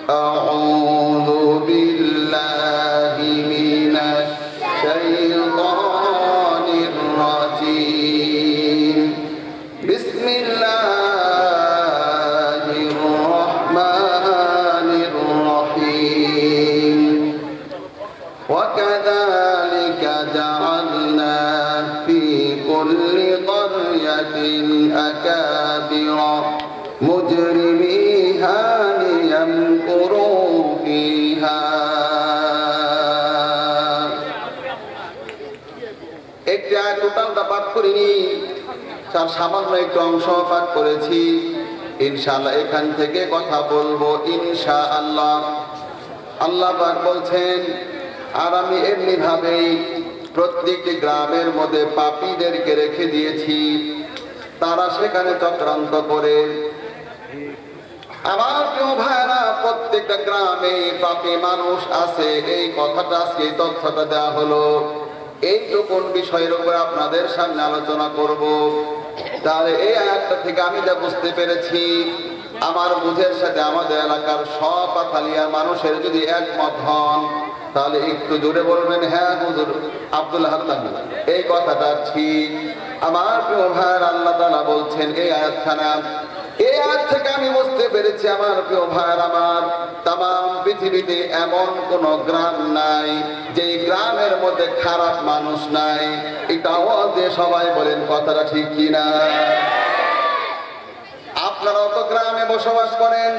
أعوذ بالله من الشيطان الرجيم بسم الله الرحمن الرحيم وكذلك جعلنا في كل قرية أكابر مجرميها ليمكروا فيها একটি আয়াত টোটালটা পাঠ করিনি, তার সামান্য একটু অংশ পাঠ করেছি। ইনশাআল্লাহ এখান থেকে কথা বলবো ইনশাআল্লাহ। আল্লাহ পাক বলছেন, আর আমি এমনি ভাবেই প্রত্যেকটি গ্রামের মধ্যে পাপীদেরকে রেখে দিয়েছি, তারা সেখানে চক্রান্ত করে। আমার প্রিয় ভাইরা, প্রত্যেকটা গ্রামে পাপী মানুষ আছে, এই কথাটা আজকে এই তথ্যটা দেওয়া হলো। এইটুকুন বিষয়ের উপর আপনাদের সামনে আলোচনা করব। তাহলে এই আয়াতটা থেকে আমি যা বুঝতে পেরেছি, আমার বুঝের সাথে আমাদের এলাকার সব পাথালিয়ার মানুষের যদি একমত হন, তাহলে একটু জোরে বলবেন, হ্যাঁ হুজুর আব্দুল হান্নান, এই কথাটা ঠিক। আমার প্রিয় ভাইয়ের, আল্লাহ তাআলা বলছেন এই আয়াতখানা, এই আয়াত থেকে আমি বুঝতে পেরেছি আমার প্রিয় ভাইয়ের, আমার তাম পৃথিবীতে এমন কোন গ্রাম নাই যে গ্রামের মধ্যে খারাপ মানুষ নাই। এটা আওয়াজ দিয়ে সবাই বলেন, কথাটা ঠিক কিনা? আপনারাও তো গ্রামে বসবাস করেন।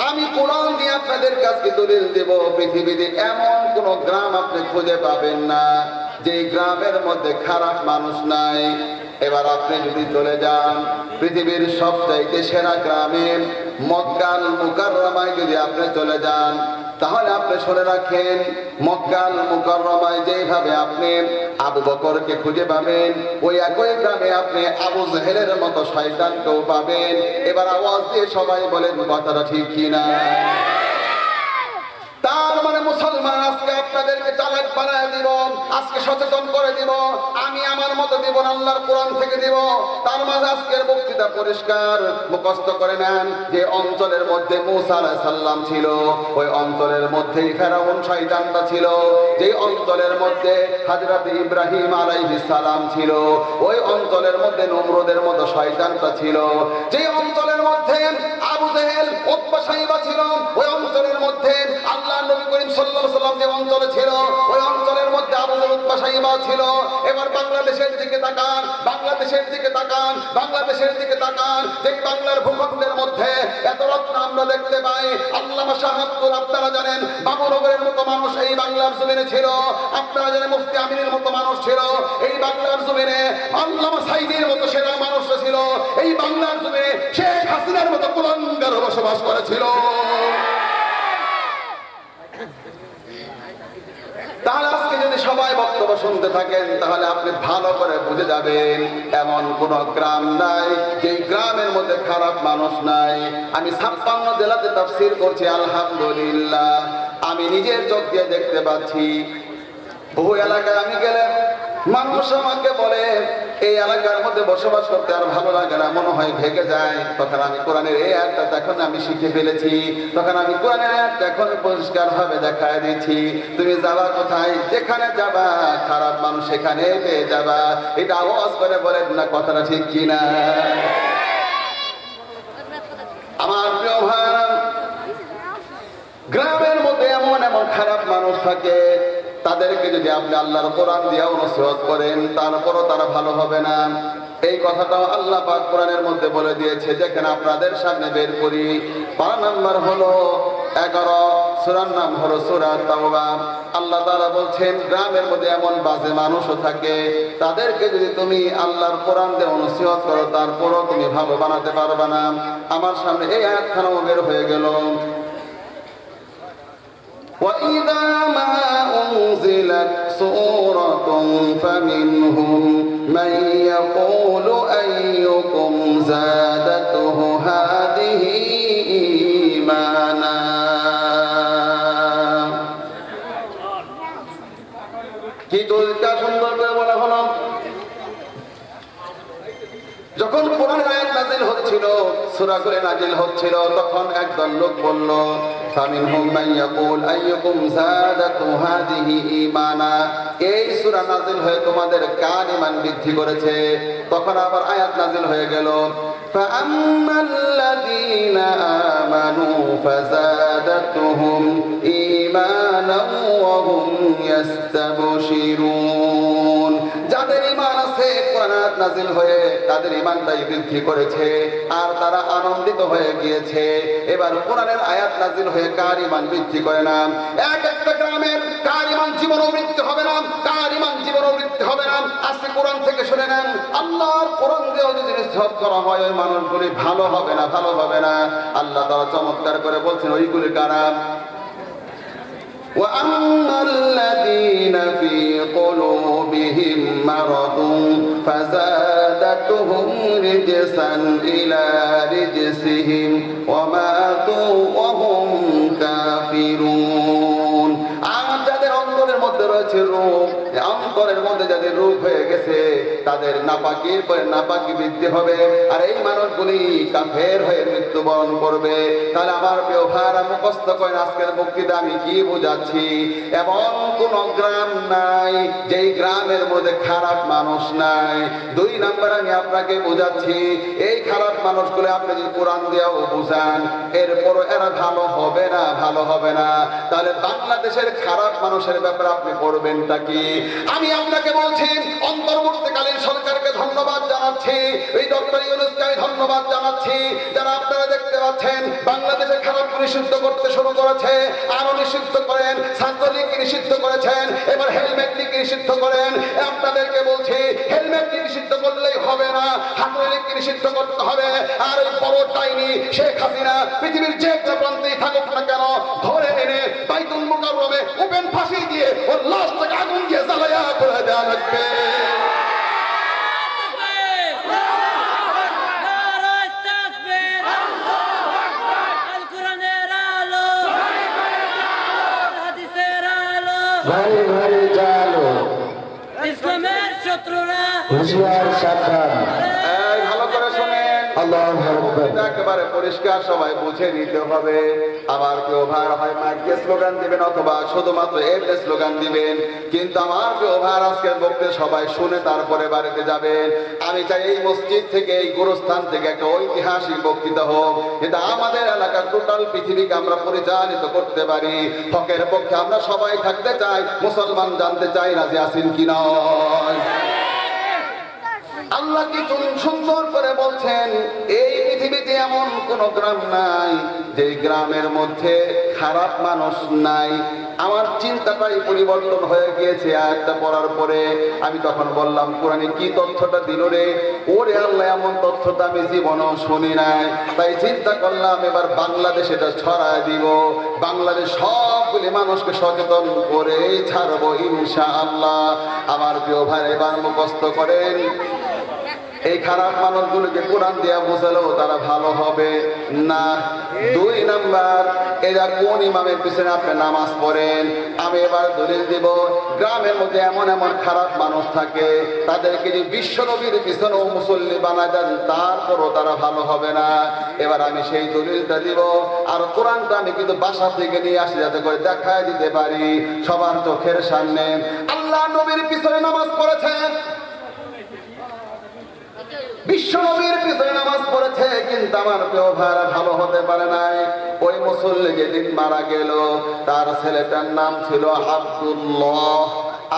আমি কোরআন দিয়ে আপনাদের কাছে দলিল দেব, পৃথিবীতে এমন কোন গ্রাম আপনি খুঁজে পাবেন না যে গ্রামের মধ্যে খারাপ মানুষ নাই। এবার আপনি যদি চলে যান পৃথিবীর সবচাইতে সেরা গ্রামে মক্কাল মুকাররমায় যদি আপনি চলে যান, তাহলে আপনি শুনে রাখেন, মক্কাল মুকাররমায় যেভাবে আপনি আবু বকরকে খুঁজে পাবেন, ওই একই গ্রামে আপনি আবু জেহেলের মতো শয়তানকেও পাবেন। এবার আওয়াজ দিয়ে সবাই বলেন, কথাটা ঠিক কিনা? তার মানে মুসলমান, আজকে আপনাদেরকে চালাক বানায় দিব, আজকে সচেতন করে দিব। আমি আমার মতো দিব না, আল্লাহর কোরআন থেকে দিব। তার মাঝে আজকের বক্তৃতা পরিষ্কার মুখস্থ করে নেন, যে অঞ্চলের মধ্যে মূসা আলাইহিস সালাম ছিল, ওই অঞ্চলের মধ্যেই ফেরাউন শয়তানটা ছিল। যে অঞ্চলের মধ্যে হযরত ইব্রাহিম আলাইহিস সালাম ছিল, ওই অঞ্চলের মধ্যে নমরুদের মতো শয়তানটা ছিল। যে অঞ্চলের মধ্যে আবু জেহেল উতবা সাইবা ছিল, ওই অঞ্চলের মধ্যে আল্লাহ নবী করিম সাল্লাল্লাহু আলাইহি ওয়াসাল্লাম যে অঞ্চলে ছিল, ওই অঞ্চলের মধ্যে আবু জেহেল উতবা সাইবা ছিল। এবার বাংলাদেশের দিকে তাকান, বাংলাদেশের দিকে তাকান, বাংলাদেশের দিকে তাকান। যে বাংলার ভূখণ্ডের মধ্যে এত রত্ন আমরা দেখতে পাই। আল্লামা শাহ আব্দুল, আপনারা জানেন বাবুনগরের মতো মানুষ এই বাংলার জমিনে ছিল। আপনারা জানেন মুফতি আমিনের মতো মানুষ ছিল এই বাংলার জমিনে। আল্লামা সাইদির মতো সেরা মানুষ ছিল এই বাংলার জমিনে। শেখ হাসিনার মতো কুলাঙ্গার বসবাস করেছিল। তাহলে আজকে যদি সবাই বক্তব্য শুনতে থাকেন, তাহলে আপনি ভালো করে বুঝে যাবেন এমন কোন গ্রাম নাই যে গ্রামের মধ্যে খারাপ মানুষ নাই। আমি 56 জেলাতে তাফসীর করছি, আলহামদুলিল্লাহ আমি নিজের চোখ দিয়ে দেখতে পাচ্ছি। বহু এলাকায় আমি গেলে মানুষ আমাকে বলে, এই এলাকার মধ্যে বসবাস করতে আর ভালো লাগে না, মনে হয় ভেগে যায়। তখন আমি কোরআনের এই আয়াতটা তখন আমি শিখে ফেলেছি, তখন আমি কোরআনের আয়াতটা এখন পরিষ্কার ভাবে দেখায় দিচ্ছি। তুমি যাবা কোথায়, যেখানে যাবা খারাপ মানুষ সেখানে পেয়ে যাবা। এটা আওয়াজ করে বলেন না, কথাটা ঠিক কিনা? আমার প্রিয় ভাই, গ্রামের মধ্যে এমন এমন খারাপ মানুষ থাকে, তাদেরকে যদি আপনি আল্লাহর কোরআন দিয়ে নসিহত করেন, তারপরও তারা ভালো হবে না। এই কথাটাও আল্লাহ পাক কোরআনের মধ্যে বলে দিয়েছে। যেখানে আপনাদের সামনে বের করি, পারা নাম্বার হলো 11, সূরার নাম হলো সূরা তাওবা। আল্লাহ তাআলা বলছেন, গ্রামের মধ্যে এমন বাজে মানুষও থাকে, তাদেরকে যদি তুমি আল্লাহর কোরআন দিয়ে নসিহত করো, তারপরও তুমি ভালো বানাতে পারবে না। আমার সামনে এই আয়াতখানাও বের হয়ে গেল। وَإِذَا مَا أُنْزِلَتْ سُورَةٌ فَمِنْهُمْ مَنْ يَقُولُ أَيُّكُمْ زَادَتْهُ هَذِهِ إِيمَانًا। কি দুইটা সুন্দর করে বলা হলো। যখন কোরআনের আয়াত নাযিল হচ্ছিল, সূরা করে নাযিল হচ্ছিল, তখন একদল লোক বলল, ফামিনহুম মান ইয়াকুল আইয়ুকুম যাদাতু হাযিহি ঈমানা। এই সূরা নাযিল হয়ে তোমাদের কার ঈমান বৃদ্ধি করেছে? তখন আবার আয়াত নাযিল হয়ে গেল, ফাআম্মাল্লাযীনা আমানু ফাযাদাতুহুম ঈমানাও ওয়া হুম ইয়াস্তাবশিরুন। যাদের ঈমান আছে, কোরআন আয়াত নাযিল হয়ে তাদের ঈমানটাই বৃদ্ধি করেছে আর তারা আনন্দিত হয়ে গিয়েছে। এবার কোরআনের আয়াত নাযিল হয়ে কার ঈমান বৃদ্ধি করে না? এক একটা গ্রামের কার ঈমান জীবনও বৃদ্ধি হবে না, কার ঈমান জীবনও বৃদ্ধি হবে না। আজকে কোরআন থেকে শুনে নেন, আল্লাহর কোরআন দিয়ে যদি নিঃসব করা হয় ওই মানুষগুলি ভালো হবে না, ভালো হবে না। আল্লাহ তাআলা চমৎকার করে বলছেন ওইগুলি কারা? وَأَمَّا الَّذِينَ فِي قُلُوبِهِم مَّرَضٌ فَزَادَتْهُمْ رِجْسًا إِلَىٰ رِجْسِهِمْ وَمَاتُوا وَهُمْ كَافِرُونَ। আর যাদের অন্তরের মধ্যে রয়েছে রোগ, অন্তরের মধ্যে যাদের রোগ হয়ে গেছে তাদের নাপাকির পরে নাপাকি বৃদ্ধি হবে আর এই মানুষগুলি কাফের হয়ে মৃত্যুবরণ করবে। তাহলে আমার প্রিয় ভাইরা মুখস্থ করেন, আজকের বক্তৃতা আমি কি বোঝাচ্ছি? এমন কোন গ্রাম নাই যেই গ্রামের মধ্যে খারাপ মানুষ নাই। দুই নাম্বার আমি আপনাকে বোঝাচ্ছি, এই খারাপ মানুষগুলো আপনি যদি কোরআন দিয়েও বুঝান এরপরও এরা ভালো হবে না, ভালো হবে না। তাহলে বাংলাদেশের খারাপ মানুষের ব্যাপারে আপনি করবেনটা কি? আমি আপনাকে বলছি, অন্তর্বর্তীকালীন সরকারকে ধন্যবাদ জানাচ্ছি, এই ডক্টর ইউনূসকে আমি ধন্যবাদ জানাচ্ছি, যারা আপনারা দেখতে পাচ্ছেন বাংলাদেশে খারাপ নিষিদ্ধ করতে শুরু করেছে। আরো নিষিদ্ধ করেন, ছাত্রলীগকে নিষিদ্ধ করেছেন, এবার হেলমেটকে নিষিদ্ধ করেন। আপনাদেরকে বলছি, হেলমেট নিষিদ্ধ করলেই হবে না, ছাত্রলীগকে নিষিদ্ধ করতে হবে। আর ওই বড় ডাইনি শেখ হাসিনা পৃথিবীর যে প্রান্তেই থাকুক না কেন ধরে এনে বাইতুল মুকাররমে ওপেন ফাঁসি দিয়ে ওর লাশটাকে আগুন দিয়ে জ্বালায়া করে দেওয়া লাগবে। ভাই ভাই জানো ইসলামের শত্রুরা হুঁশিয়ার সাবধান। ভালো করে শোনেন, আল্লাহু আকবার। একেবারে পরিষ্কার সবাই বুঝে নিতে হবে। আবার কেউ ভাই হয় মাইকে স্লোগান দিবেন অথবা শুধুমাত্র এমনি স্লোগান দিবেন, কিন্তু আমার কেউ ভাই আজকের বক্তব্য সবাই শুনে তারপরে বাড়িতে যাবেন। আমি চাই এই মসজিদ থেকে, এই গুরুস্থান থেকে একটা ঐতিহাসিক বক্তৃতা হোক, এটা আমাদের এলাকার টোটাল পৃথিবীকে আমরা পরিচালিত করতে পারি। হকের পক্ষে আমরা সবাই থাকতে চাই, মুসলমান জানতে চাই রাজি আছেন কি নয়। আল্লাহ কি সুন্দর করে বলছেন, এই পৃথিবীতে এমন কোন গ্রাম নাই যে গ্রামের মধ্যে খারাপ মানুষ নাই। আমার চিন্তাটাই পরিবর্তন হয়ে গিয়েছে আয়াতটা পড়ার পরে। আমি তখন বললাম, কোরআনে কি তথ্যটা দিল রে? ওরে আল্লাহ, এমন তথ্যটা আমি জীবনেও শুনি নাই। তাই চিন্তা করলাম এবার বাংলাদেশ এটা ছড়ায় দিব, বাংলাদেশ সবগুলি মানুষকে সচেতন করে ছাড়বো ইনশাআল্লাহ। আমার প্রিয় ভাই এবার মুখস্থ করেন, এই খারাপ মানুষগুলোকে কোরআন দিয়া বুঝালেও তারা ভালো হবে না। দুই নাম্বার, এরা কোন ইমামের পিছনে আপনি নামাজ পড়েন? আমি এবার দলিল দিব, গ্রামের মধ্যে এমন এমন খারাপ মানুষ থাকে, তাদেরকে যে বিশ্ব নবীর পিছনেও মুসল্লি বানায় দেন তারপরও তারা ভালো হবে না। এবার আমি সেই দলিলটা দিব, আর কোরআনটা আমি কিন্তু বাসা থেকে নিয়ে আসি যাতে করে দেখায় দিতে পারি সবার চোখের সামনে। আল্লাহ নবীর পিছনে নামাজ পড়েছেন, বিশ্ব নবীর পিছনে নামাজ পড়েছে, কিন্তু আমার প্রিয় ভাইরা ভালো হতে পারে নাই। ওই মুসল্লি যেদিন মারা গেল তার ছেলেটার নাম ছিল আব্দুল্লাহ।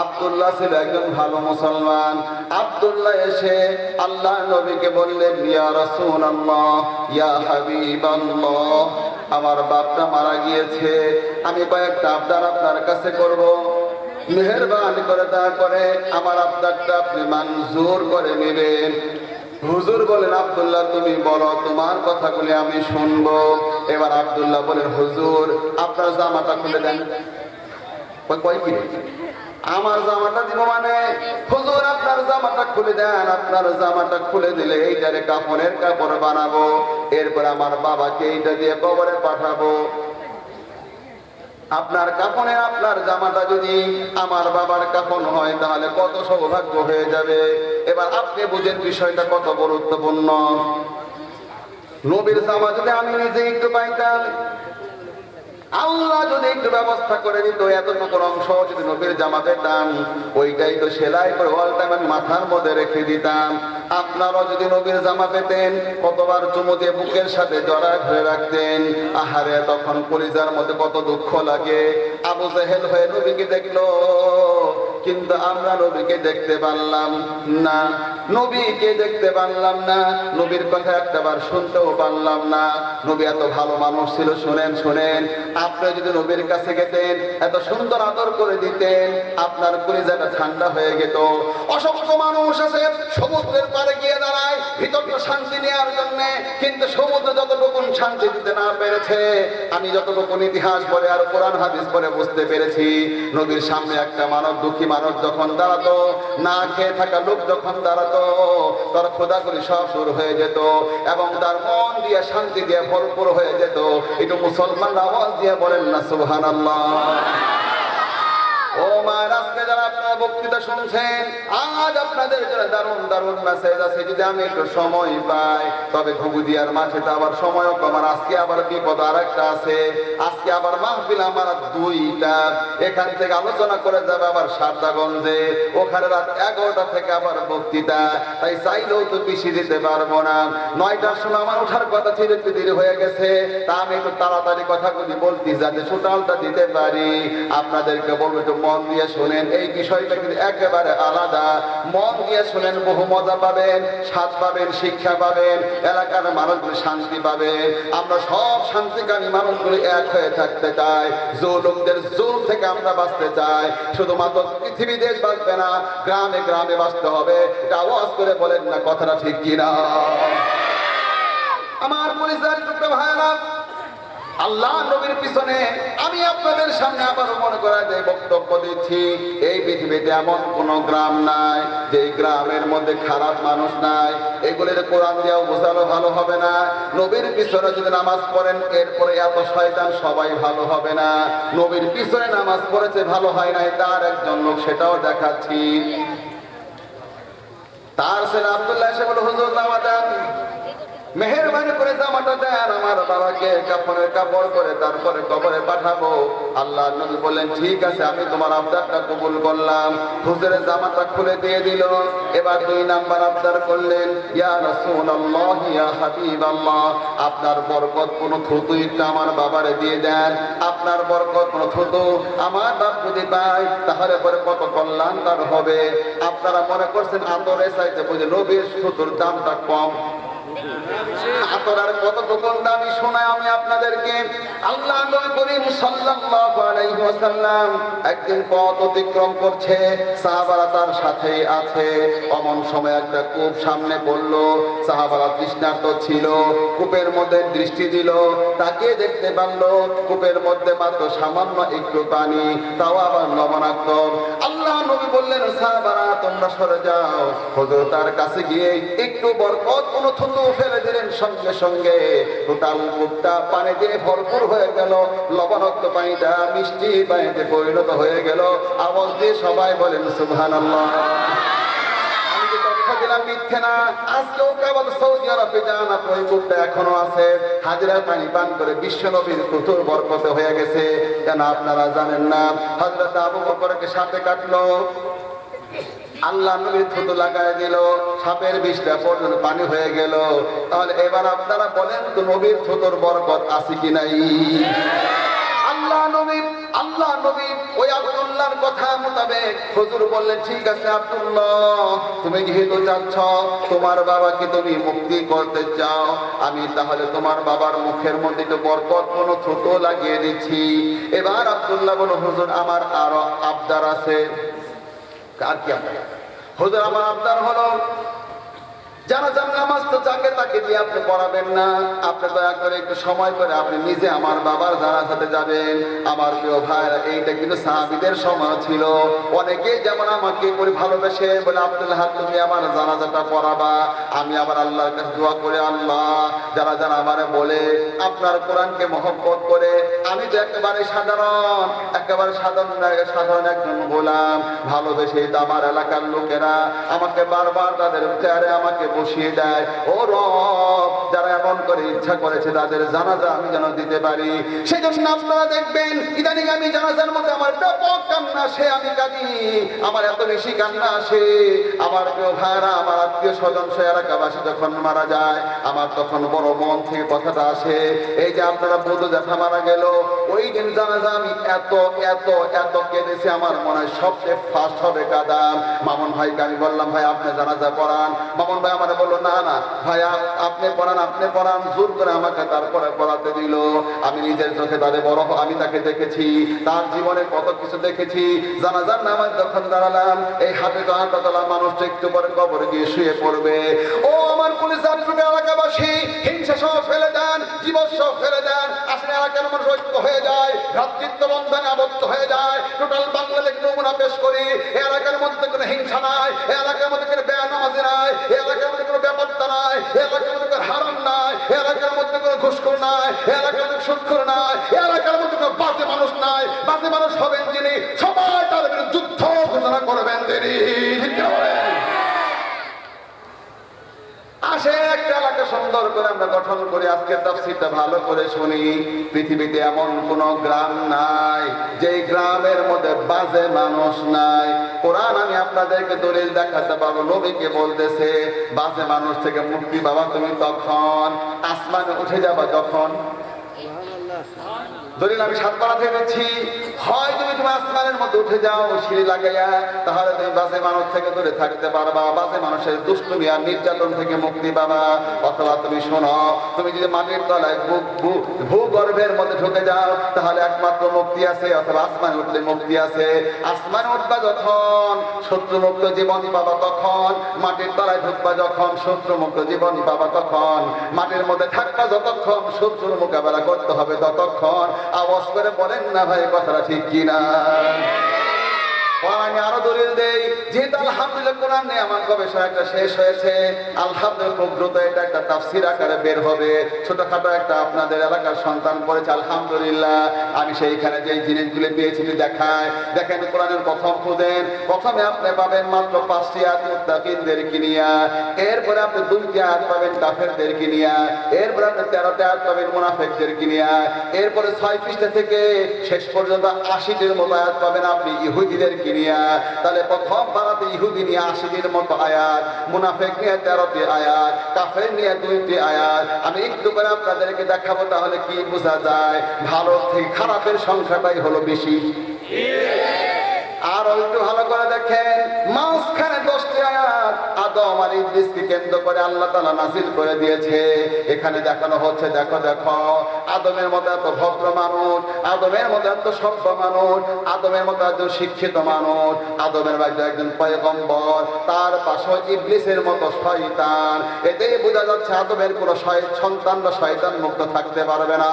আব্দুল্লাহ ছিল একজন ভালো মুসলমান। আব্দুল্লাহ এসে আল্লাহ নবীকে বললেন, ইয়া রাসূলুল্লাহ, ইয়া হাবিবাল্লাহ, আমার বাপটা মারা গিয়েছে, আমি কয়েকটা আবদার আপনার কাছে করব, মেহেরবানি করে দয়া করে আমার আবদারটা আপনি মঞ্জুর করে নেবেন। হুজুর বলেন, আব্দুল্লাহ তুমি বলো, তোমার কথাগুলি আমি শুনবো। এবার আব্দুল্লাহ বলেন, হুজুর আপনার জামাটা খুলে দেন। কয় কি আমার জামাটা দিব মানে? হুজুর আপনার জামাটা খুলে দেন। আপনার জামাটা খুলে দিলে এইটারে কাপড়ের কাপড় বানাবো, এরপর আমার বাবাকে এইটা দিয়ে কবরে পাঠাবো। আপনার কাফনে আপনার জামাটা যদি আমার বাবার কাফন হয় তাহলে কত সৌভাগ্য হয়ে যাবে। এবার আপনি বুঝেন বিষয়টা কত গুরুত্বপূর্ণ। নবীর জামা যদি আমি নিজে একটু পাইতাম, আল্লাহ যদি একটু ব্যবস্থা করে দিত, এতটুকু অংশ যদি নবীর জামা পেতাম, ওইটাই তো সেলাই করে অল টাইম আমি মাথার মধ্যে রেখে দিতাম। আপনারাও যদি নবীর জামা পেতেন, কতবার চুমু দিয়ে বুকের সাথে জড়ায় ধরে রাখতেন। আহারে, তখন কলিজার মধ্যে কত দুঃখ লাগে। আবু জেহেল হয়ে নবীকে দেখলো, কিন্তু আমরা নবীকে দেখতে পারলাম না, নবীকে দেখতে পারলাম না, নবীর কথা একটাবার শুনতেও পারলাম না। নবী এত ভালো মানুষ ছিল। শুনেন শুনেন, আপনি যদি নবীর কাছে গেতেন, এত সুন্দর আদর করে দিতেন, আপনার কলিজাটা ঠান্ডা হয়ে যেত। অসংখ্য মানুষ আছে সমুদ্রের পাড়ে গিয়ে দাঁড়ায় ভিতরটা শান্তি নেওয়ার জন্য, কিন্তু সমুদ্র যতটুকু শান্তি দিতে না পেরেছে, আমি যতটুকু ইতিহাস পড়ে আর কোরআন হাদিস পড়ে বুঝতে পেরেছি, নবীর সামনে একটা মানব, দুঃখী মানুষ যখন দাঁড়াতো, না খেয়ে থাকা লোক যখন দাঁড়াতো, তার খোদাগুলি সব শুরু হয়ে যেত এবং তার মন দিয়ে শান্তি দিয়ে ভরপুর হয়ে যেত। একটু মুসলমান আওয়াজ দিয়ে বলেন না সুবহানাল্লাহ। ও মা, আজকে যারা আপনারা বক্তৃতা শুনছেন, আজ আপনাদের জন্য দারুণ দারুণ মেসেজ আছে। যদি আমি একটু সময় পাই, তবে ঘুগুদিয়ার মাঠে তো আবার সময়ও কম। আর আজকে আবার বিপদ আর একটা আছে। আজকে আবার মাহফিল আমার দুইটা, এখান থেকে আলোচনা করে যাবে আবার সারদাগঞ্জে, ওখানে রাত 11টা থেকে আবার বক্তৃতা। তাই চাইলেও তো বেশি দিতে পারবো না। 9টার সময় আমার ওঠার কথা ছিল, একটু দেরি হয়ে গেছে। তা আমি একটু তাড়াতাড়ি কথাগুলি বলতে, যাতে টোটালটা দিতে পারি। আপনাদেরকে বলবো একটু মন দিয়ে শোনেন, এই বিষয়টা কিন্তু একেবারে আলাদা। মন দিয়ে শোনেন, বহু মজা পাবেন, স্বাদ পাবেন, শিক্ষা পাবেন, এলাকার মানুষগুলি শান্তি পাবেন। আমরা সব শান্তিকামী মানুষগুলি এক হয়ে থাকতে চাই, জুলুমদের জুলুম থেকে আমরা বাঁচতে চাই। শুধুমাত্র পৃথিবী দেশ বাঁচবে না, গ্রামে গ্রামে বাঁচতে হবে। এটা আওয়াজ করে বলেন না, কথাটা ঠিক কিনা? আমার পরিচয় ছোট্ট ভাইরা, আল্লাহ নবীর পিছনে আমি আপনাদের সামনে আবার মনে করা যায় বক্তব্য দিচ্ছি। এই পৃথিবীতে এমন কোন গ্রাম নাই যে গ্রামের মধ্যে খারাপ মানুষ নাই। এগুলির কোরআন দিয়েও বোঝানো ভালো হবে না। নবীর পিছনে যদি নামাজ পড়েন, এরপরে এত শয়তান, সবাই ভালো হবে না। নবীর পিছনে নামাজ পড়েছে, ভালো হয় নাই, তার একজন লোক, সেটাও দেখাচ্ছি। তার ছেলে আব্দুল্লাহ এসে বলে, হুজুর জামা দেন, মেহেরবানি করে জামাটা দেন, আমার বাবাকে কাফনের কাপড় করে তারপরে কবরে পাঠাবো। আল্লাহ নবী বললেন, ঠিক আছে, আমি তোমার আবদারটা কবুল করলাম। হুজুরের জামাটা খুলে দিয়ে দিল। এবার 2 নাম্বার আবদার করলেন, ইয়া রাসূলুল্লাহ, ইয়া হাবিবাল্লাহ, আপনার বরকত কোন থুতু একটু আমার বাবারে দিয়ে দেন। আপনার বরকত কোন থুতু আমার বাপ যদি পায়, তাহলে পরে কত কল্যাণ তার হবে। আপনারা মনে করছেন আতরে চাইতে বুঝে নবীর থুতুর দামটা কম। আতরার কতটুকু দামি শোনায় আমি আপনাদেরকে। আল্লাহ নবী করিম সাল্লাল্লাহু আলাইহি ওয়াসাল্লাম একদিন পথ অতিক্রম করছে, সাহাবারা তার সাথেই আছে। অমন সময় একটা কূপ সামনে পড়লো। সাহাবারা তৃষ্ণার্ত ছিল, কূপের মধ্যে দৃষ্টি দিল, তাকে দেখতে পারলো কূপের মধ্যে মাত্র সামান্য একটু পানি, তাও আবার লবণাক্ত। আল্লাহ নবী বললেন, সাহাবারা তোমরা সরে যাও। হুজুর তার কাছে গিয়ে একটু বরকত কোন থুতু ফেলে দিলেন, সঙ্গে সঙ্গে টোটাল কূপটা পানি দিয়ে ভরপুর হয়ে গেল। লবণাক্ত পানিটা মিষ্টি পানিতে পরিণত হয়ে গেল। আওয়াজ দিয়ে সবাই বলেন সুবহানাল্লাহ। আমি যে তথ্য দিলাম মিথ্যে না। আজকেও কাবাদ সৌদি আরবে যান, আপনার কূপটা এখনো আছে। হাজিরা পানি পান করে বিশ্ব নবীর থুতুর বরকতে হয়ে গেছে। কেন আপনারা জানেন না? হযরত আবু বকরকে সাথে কাটলো, আল্লাহ নবীর থুতু লাগায় দিল, সাপের বিষটা পর্যন্ত পানি হয়ে গেল। তাহলে এবার আপনারা বলেন তো, নবীর থুতুর বরকত আছে কি নাই? আল্লাহ নবী ওই আব্দুল্লাহর কথা মোতাবেক হুজুর বললেন, ঠিক আছে আব্দুল্লাহ, তুমি যেহেতু চাচ্ছ তোমার বাবাকে তুমি মুক্তি করতে চাও, আমি তাহলে তোমার বাবার মুখের মধ্যে একটু বরকত কোন থুতু লাগিয়ে দিচ্ছি। এবার আব্দুল্লাহ বলল, হুজুর আমার আরো আবদার আছে। কার কি আবদার? হুজুর আমার আবদার হলো, জানাজার নামাজ তো যাকে তাকে দিয়ে আপনি পড়াবেন না। আপনি দয়া করে একটু সময় করে আপনি নিজে আমার বাবার জানাজাতে যাবেন। আমার প্রিয় ভাইরা, এইটা কিন্তু সাহাবীদের সময় ছিল। অনেকেই যেমন আমাকে করে ভালোবেসে বলে, আব্দুল্লাহ তুমি আমার জানাজাটা পড়াবা। আমি আবার আল্লাহর কাছে দোয়া করে, আল্লাহ যারা যারা আমারে বলে আপনার কোরআনকে মহব্বত করে, আমি তো একেবারে সাধারণ একজন গোলাম, ভালোবেসে তো আমার এলাকার লোকেরা আমাকে বারবার তাদের চেয়ারে আমাকে বসিয়ে দেয়। ও রব, যারা এমন করে ইচ্ছা করেছে তাদের জানাজা আমি যেন দিতে পারি। সেই জন্য আপনারা দেখবেন ইদানিং আমি জানাজার মধ্যে আমার ব্যাপক কান্না আসে, আমি কাঁদি, আমার এত বেশি কান্না আসে। আমার প্রিয় ভাইরা, আমার আত্মীয় স্বজন সে এলাকাবাসী যখন মারা যায়, আমার তখন বড় মন থেকে কথাটা আসে, এই যে আপনারা বধূ জ্যাঠা মারা গেল, ওই দিন জানাজা আমি এত এত এত কেঁদেছি, আমার মনে হয় সবচেয়ে ফার্স্ট হবে কাদাম। মামুন ভাইকে আমি বললাম, ভাই আপনি জানাজা পড়ান। মামুন ভাই আমার বললো, না না ভাই আপনি পড়ান, আপনি পড়ান। জোর করে আমাকে তারপরে পড়াতে দিল। আমি নিজের চোখে তাদের বড় আমি তাকে দেখেছি, তার জীবনে কত কিছু দেখেছি। জানাজার নামাজ যখন দাঁড়ালাম, এই হাতে জানাতলা মানুষটা একটু পরে কবরে গিয়ে শুয়ে পড়বে। ও আমার পুলিশ এলাকাবাসী, হিংসা সহ ফেলে দেন, জীবন সহ ফেলে দেন। আসলে এলাকার মানুষ ঐক্য হয়ে যায়, ভ্রাতৃত্ব বন্ধনে আবদ্ধ হয়ে যায়। টোটাল বাংলাদেশ নমুনা পেশ করি, এলাকার মধ্যে কোনো হিংসা নাই, এলাকার মধ্যে কোনো বেনামাজি নাই, এলাকার মধ্যে কোনো ব্যাপারটা নাই, এলাকার মধ্যে কোনো হারাম নাই, এলাকার মধ্যে কোনো ঘুষখোর নাই, এলাকার মধ্যে সুদখোর নাই, এলাকার মধ্যে কোনো বাজে মানুষ নাই। বাজে মানুষ হবেন যিনি, সবাই তার বিরুদ্ধে যুদ্ধ ঘোষণা করবেন তিনি। ঠিক না বলেন? আসে একটা এলাকা সুন্দর করে আমরা গঠন করি, আজকে তাফসীরটা ভালো করে শুনি। পৃথিবীতে এমন কোন গ্রাম নাই যেই গ্রামের মধ্যে বাজে মানুষ নাই। কোরআন আমি আপনাদেরকে দলিল দেখাতে পারবো, নবীকে বলতেছে বাজে মানুষ থেকে মুক্তি পাবা তুমি তখন, আসমানে উঠে যাবা যখন। দলিল আমি সাতপাড়া থেকে দিচ্ছি, হয় তুমি আসমানের মধ্যে উঠে যাও সিঁড়ি লাগাইয়া, তাহলে তুমি বাজে মানুষ থেকে দূরে থাকতে পারবা, বাজে মানুষের দুষ্টুমি আর নির্যাতন থেকে মুক্তি পাবা। অথবা তুমি শোনো, তুমি যদি মাটির তলায় ভূগর্ভের মধ্যে ঢুকে যাও তাহলে একমাত্র মুক্তি আছে, অথবা আসমানে উঠলে মুক্তি আছে। আসমানে উঠবা যখন শত্রু মুক্ত জীবন পাবা তখন, মাটির তলায় ঢুকবা যখন শত্রু মুক্ত জীবন পাবা তখন, মাটির মধ্যে থাকবা যতক্ষণ শত্রুর মোকাবেলা করতে হবে ততক্ষণ। আওয়াজ করে বলেন না ভাই কথাটা ঠিক কিনা? আমি আরো দলিল দেই, যেহেতু আলহামদুলিল্লাহ কোরআন নিয়ে আমার গবেষণা একটা শেষ হয়েছে, আলহামদুলিল্লাহ খুব দ্রুত এটা একটা তাফসীর আকারে বের হবে। ছোটখাটো একটা আপনাদের এলাকার সন্তান পড়েছে, আলহামদুলিল্লাহ। আমি সেইখানে যে জিনিসগুলি পেয়েছি দেখায়, দেখেন কোরআনের প্রথম খুঁজেন, প্রথমে আপনি পাবেন মাত্র 5টি আয়াত মুত্তাকিনদের কিনিয়া, এরপরে আপনি 2টি আয়াত পাবেন কাফেরদের কিনিয়া, এরপরে আপনি 13টা আয়াত পাবেন মুনাফিকদের কিনিয়া, এরপরে 6 পৃষ্ঠা থেকে শেষ পর্যন্ত 80টির মতো আয়াত পাবেন আপনি ইহুদিদের কিনিয়া। তাহলে প্রথম পারাতে ইহুদি নিয়ে 80টির মতো আয়াত, মুনাফিক নিয়ে 13টি আয়াত, কাফের নিয়ে 2টি আয়াত। আমি একটু করে আপনাদেরকে দেখাবো, তাহলে কি বোঝা যায় ভালো থেকে খারাপের সংখ্যাটাই হলো বেশি। আর একটু ভালো করে দেখেন, মাঝখানে 10টি আয়াত আদম আর ইবলিসকে কেন্দ্র করে আল্লাহ তাআলা নাযিল করে দিয়েছে। এখানে দেখানো হচ্ছে, দেখো দেখো আদমের মতো এত ভদ্র মানুষ, আদমের মতো এত সভ্য মানুষ, আদমের মতো একজন শিক্ষিত মানুষ, আদমের মতো একজন পয়গম্বর, তার পাশে ইবলিসের মতো শয়তান। এতেই বোঝা যাচ্ছে আদমের কোনো সন্তান বা শয়তান মুক্ত থাকতে পারবে না।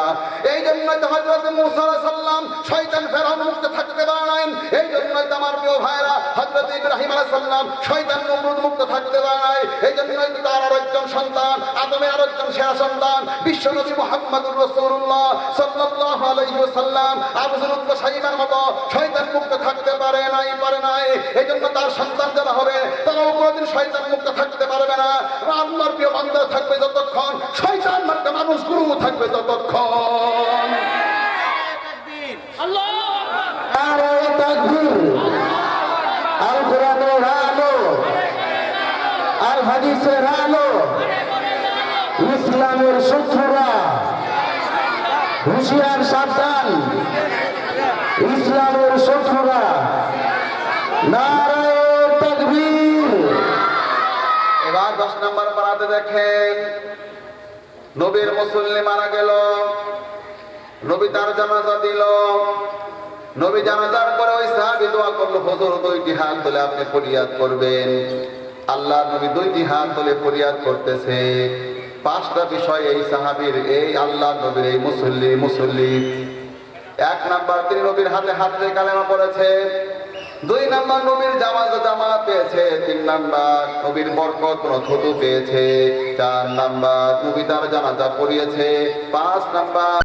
এই জন্যই তো হযরত মূসা আলাইহিস সালাম শয়তান ফেরাউন মুক্ত থাকতে পারেন। এই জন্যই তো আমার প্রিয় ভাইরা হযরত ইব্রাহিম আলাইহিস সালাম শয়তান নমরুদ মুক্ত থাকতে পারেন। এই জন্যই তো তার আরেকজন সন্তান, আদমের আরেকজন সেরা সন্তান বিশ্বনবী মুহাম্মদুর রাসূলুল্লাহ সাল্লাল্লাহু আলাইহি ওয়াসাল্লাম আবু যুর সাইবার মতো শয়তান মুক্ত থাকতে পারে নাই। এই জন্য তার সন্তান যারা হবে তারাও কোনোদিন শয়তান মুক্ত থাকতে পারবে না। আল্লাহর প্রিয় বান্দা থাকবে যতক্ষণ, শয়তান মুক্ত মানুষ গুরু থাকবে ততক্ষণ। নারে তাকবীর, আল কোরআনের আলো, আল হাদিসের আলো, ইসলামের শত্রুরা হুঁশিয়ার সাবধান, ইসলামের শত্রুরা। নারে তাকবীর। এবার 10 নম্বর পারাতে দেখেন, নবীর মুসল্লি মারা গেল, নবী তার জানাজা দিল। নবী জানাজার পরে ওই সাহাবী দোয়া করলো, হুজুর 2টি হাত তুলে আপনি ফরিয়াদ করবেন। আল্লাহ নবী 2টি হাত তুলে ফরিয়াদ করতেছে। 5টা বিষয় এই সাহাবীর, এই আল্লাহ নবীর এই মুসল্লি 1 নাম্বার তিনি নবীর হাতে হাত রেখে কালেমা পড়েছে। 2 নাম্বার নবীর জামাত পেয়েছে। 3 নাম্বার নবীর বরকত থুতু পেয়েছে। 4 নাম্বার নবী তার জানাজা পড়িয়েছে। 5 নাম্বার